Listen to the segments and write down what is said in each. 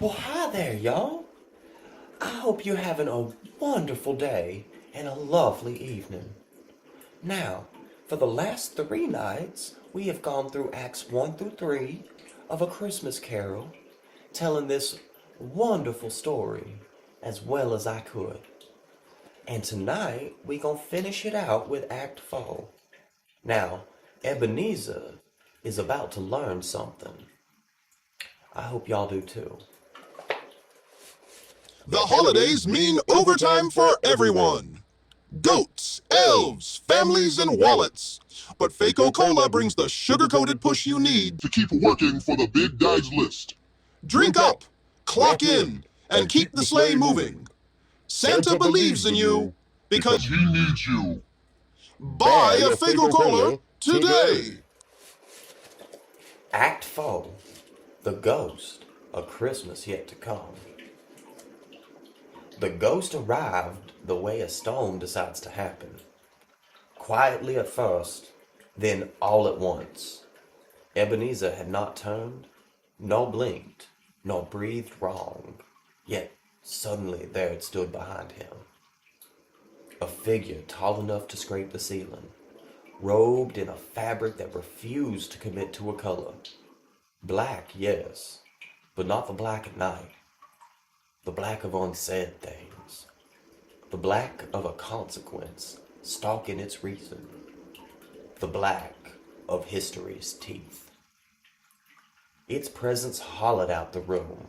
Well, hi there, y'all. I hope you're having a wonderful day and a lovely evening. Now, for the last 3 nights, we have gone through Acts 1 through 3 of A Christmas Carol, telling this wonderful story as well as I could. And tonight, we gonna finish it out with Act 4. Now, Ebenezer is about to learn something. I hope y'all do too. The holidays mean overtime for everyone. Goats, elves, families, and wallets. But Faco Cola brings the sugar-coated push you need to keep working for the big guy's list. Drink up, clock in, and keep the sleigh moving. Santa believes in you because He needs you. buy a Faco Cola today. Act 4. The Ghost, A Christmas Yet to Come. The ghost arrived the way a storm decides to happen. Quietly at first, then all at once. Ebenezer had not turned, nor blinked, nor breathed wrong, yet suddenly there it stood behind him. A figure tall enough to scrape the ceiling, robed in a fabric that refused to commit to a color. Black, yes, but not the black of night. The black of unsaid things. The black of a consequence stalking its reason. The black of history's teeth. Its presence hollowed out the room.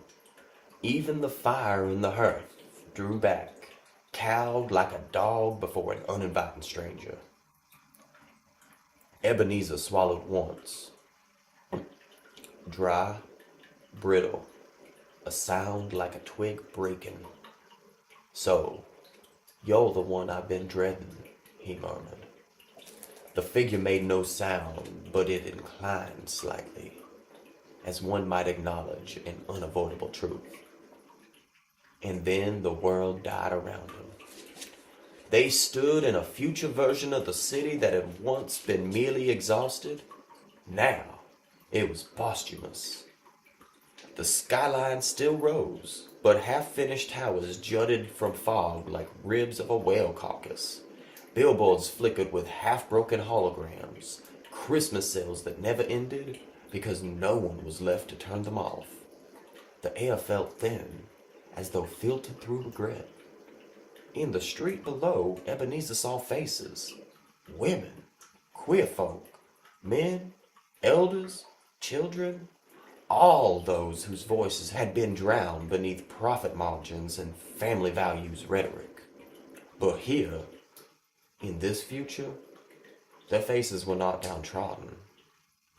Even the fire in the hearth drew back, cowed like a dog before an uninvited stranger. Ebenezer swallowed once. Dry, brittle, a sound like a twig breaking. So, you're the one I've been dreading, he murmured. The figure made no sound, but it inclined slightly, as one might acknowledge an unavoidable truth. And then the world died around him. They stood in a future version of the city that had once been merely exhausted. Now, it was posthumous. The skyline still rose, but half-finished towers jutted from fog like ribs of a whale carcass. Billboards flickered with half-broken holograms, Christmas sales that never ended because no one was left to turn them off. The air felt thin, as though filtered through regret. In the street below, Ebenezer saw faces. Women, queer folk, men, elders, children, all those whose voices had been drowned beneath profit margins and family values rhetoric. But here, in this future, their faces were not downtrodden.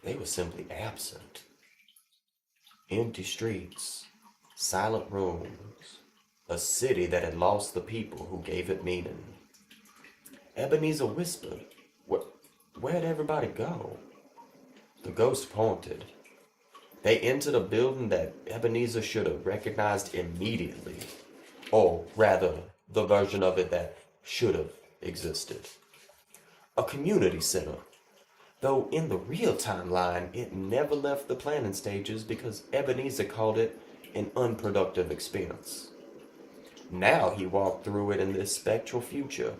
They were simply absent. Empty streets, silent rooms, a city that had lost the people who gave it meaning. Ebenezer whispered, Where'd everybody go? The ghost pointed. They entered a building that Ebenezer should have recognized immediately, or rather, the version of it that should have existed. A community center, though in the real timeline, it never left the planning stages because Ebenezer called it an unproductive expense. Now he walked through it in this spectral future,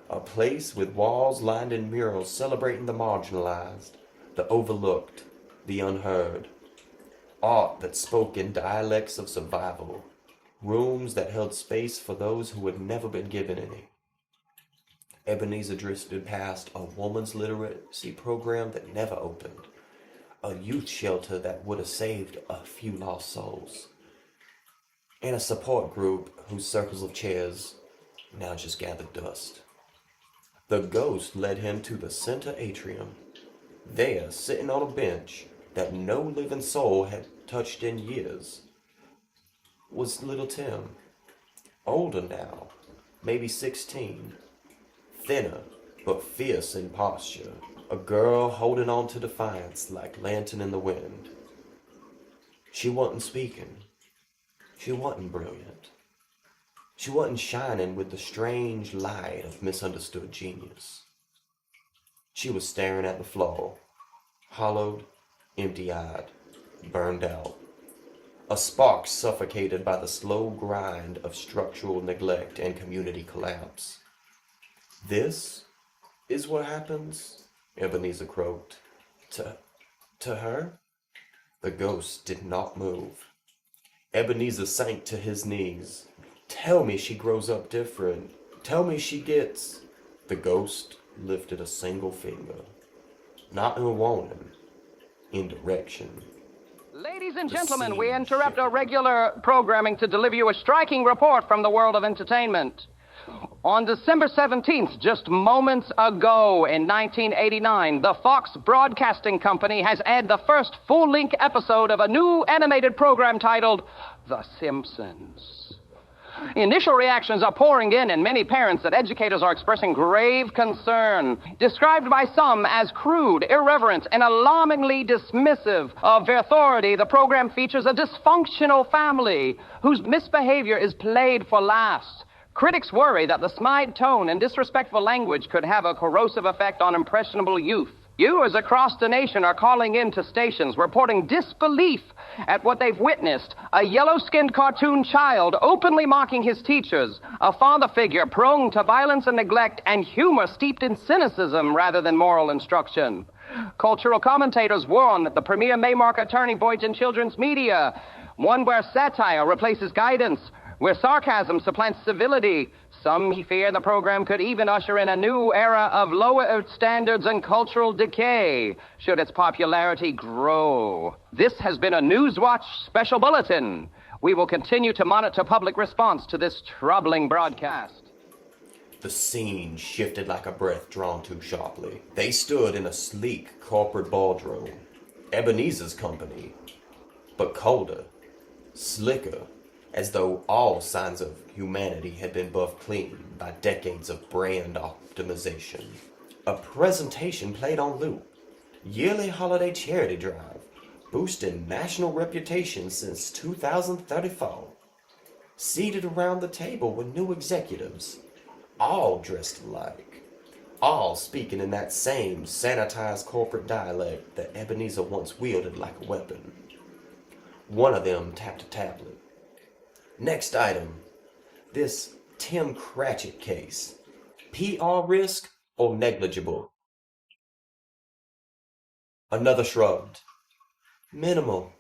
a place with walls lined in murals celebrating the marginalized, the overlooked, the unheard. Art that spoke in dialects of survival, rooms that held space for those who had never been given any. Ebenezer drifted past a woman's literacy program that never opened, a youth shelter that would have saved a few lost souls, and a support group whose circles of chairs now just gathered dust. The ghost led him to the center atrium. There, sitting on a bench that no living soul had touched in years, was little Tim, older now, maybe 16, thinner but fierce in posture, a girl holding on to defiance like lantern in the wind. She wasn't speaking. She wasn't brilliant. She wasn't shining with the strange light of misunderstood genius. She was staring at the floor, hollowed, empty-eyed, burned out. a spark suffocated by the slow grind of structural neglect and community collapse. This is what happens, Ebenezer croaked. To her? The ghost did not move. Ebenezer sank to his knees. Tell me she grows up different. Tell me she gets... The ghost lifted a single finger. Not in warning, in direction. Ladies and gentlemen, we interrupt our regular programming to deliver you a striking report from the world of entertainment. On December 17th, just moments ago in 1989, the Fox Broadcasting Company has aired the first full-length episode of a new animated program titled The Simpsons. Initial reactions are pouring in, and many parents and educators are expressing grave concern. Described by some as crude, irreverent, and alarmingly dismissive of their authority, the program features a dysfunctional family whose misbehavior is played for laughs. Critics worry that the snide tone and disrespectful language could have a corrosive effect on impressionable youth. Viewers across the nation are calling in to stations reporting disbelief at what they've witnessed. A yellow-skinned cartoon child openly mocking his teachers, a father figure prone to violence and neglect, and humor steeped in cynicism rather than moral instruction. Cultural commentators warn that the premier may mark a turning point in children's media, one where satire replaces guidance, where sarcasm supplants civility. Some fear the program could even usher in a new era of lower standards and cultural decay, should its popularity grow. This has been a Newswatch special bulletin. We will continue to monitor public response to this troubling broadcast. The scene shifted like a breath drawn too sharply. They stood in a sleek corporate ballroom, Ebenezer's company, but colder, slicker, as though all signs of humanity had been buffed clean by decades of brand optimization. A presentation played on loop. Yearly holiday charity drive, boosting national reputation since 2034. Seated around the table were new executives, all dressed alike, all speaking in that same sanitized corporate dialect that Ebenezer once wielded like a weapon. One of them tapped a tablet. Next item, this Tim Cratchit case. PR risk or negligible? Another shrugged. Minimal.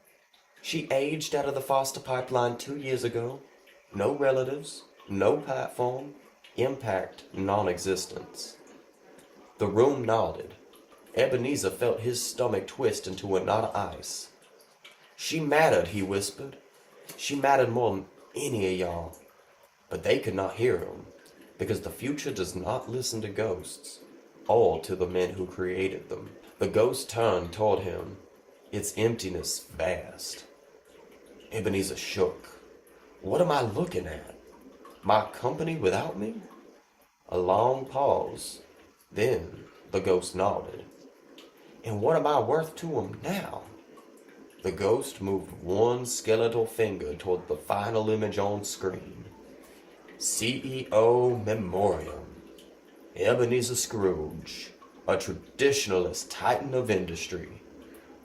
She aged out of the foster pipeline 2 years ago. No relatives, no platform, impact non-existence. The room nodded. Ebenezer felt his stomach twist into a knot of ice. She mattered, he whispered. She mattered more than any of y'all. But they could not hear him, because the future does not listen to ghosts, or to the men who created them. The ghost turned toward him, its emptiness vast. Ebenezer shook. What am I looking at? My company without me? A long pause. Then the ghost nodded. And what am I worth to him now? The ghost moved one skeletal finger toward the final image on screen. CEO Memoriam. Ebenezer Scrooge, a traditionalist titan of industry,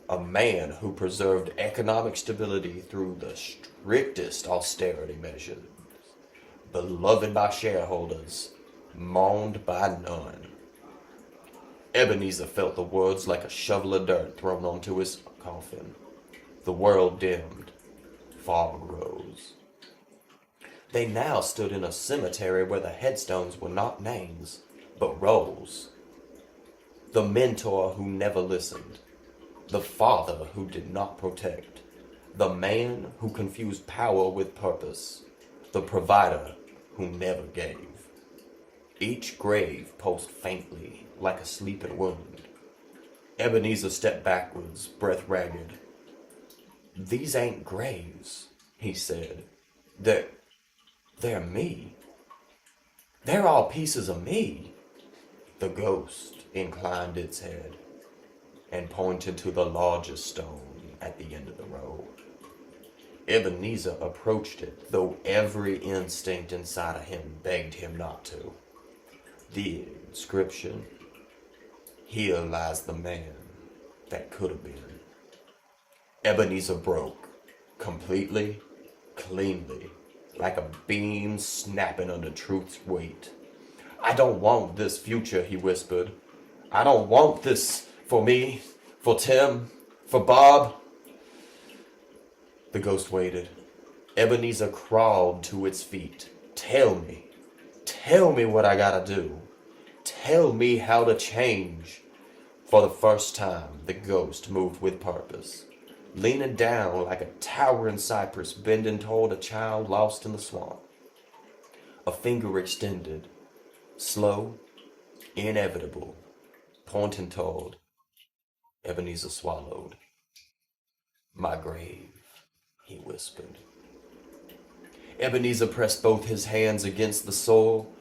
a man who preserved economic stability through the strictest austerity measures, beloved by shareholders, mourned by none. Ebenezer felt the words like a shovel of dirt thrown onto his coffin. The world dimmed. Fog rose. They now stood in a cemetery where the headstones were not names, but roles. The mentor who never listened. The father who did not protect. The man who confused power with purpose. The provider who never gave. Each grave pulsed faintly, like a sleeping wound. Ebenezer stepped backwards, breath ragged. These ain't graves, he said. They're me. They're all pieces of me. The ghost inclined its head and pointed to the largest stone at the end of the road. Ebenezer approached it, though every instinct inside of him begged him not to. The inscription, "Here lies the man that could have been." Ebenezer broke. completely, cleanly, like a beam snapping under truth's weight. I don't want this future, he whispered. I don't want this for me, for Tim, for Bob. The ghost waited. Ebenezer crawled to its feet. Tell me what I gotta do. Tell me how to change. For the first time, the ghost moved with purpose, leaning down like a towering cypress bending toward a child lost in the swamp. A finger extended, slow, inevitable, pointing toward. Ebenezer swallowed. My grave, he whispered. Ebenezer pressed both his hands against the soil.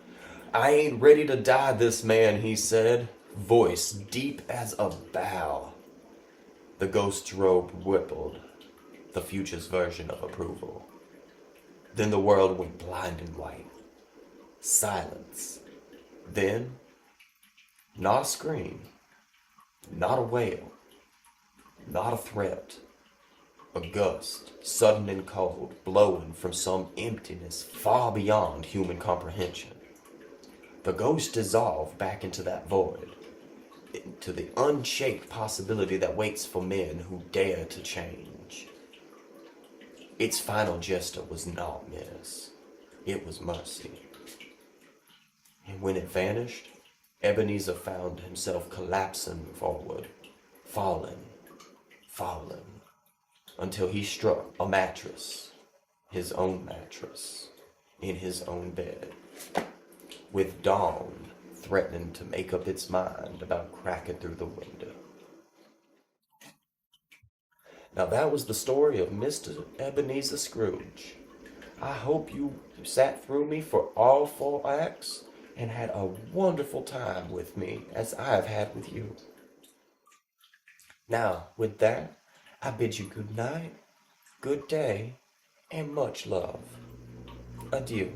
I ain't ready to die, this man, he said, voice deep as a bow. The ghost's robe rippled, the future's version of approval. Then the world went blind and white. Silence. Then, not a scream, not a wail, not a threat. A gust, sudden and cold, blowing from some emptiness far beyond human comprehension. The ghost dissolved back into that void, into the unshaped possibility that waits for men who dare to change. Its final gesture was not menace, it was mercy. And when it vanished, Ebenezer found himself collapsing forward, falling, until he struck a mattress, his own mattress, in his own bed, with dawn threatening to make up its mind about cracking through the window. Now that was the story of Mr. Ebenezer Scrooge. I hope you sat through me for all 4 acts and had a wonderful time with me as I have had with you. Now, with that, I bid you good night, good day, and much love. Adieu.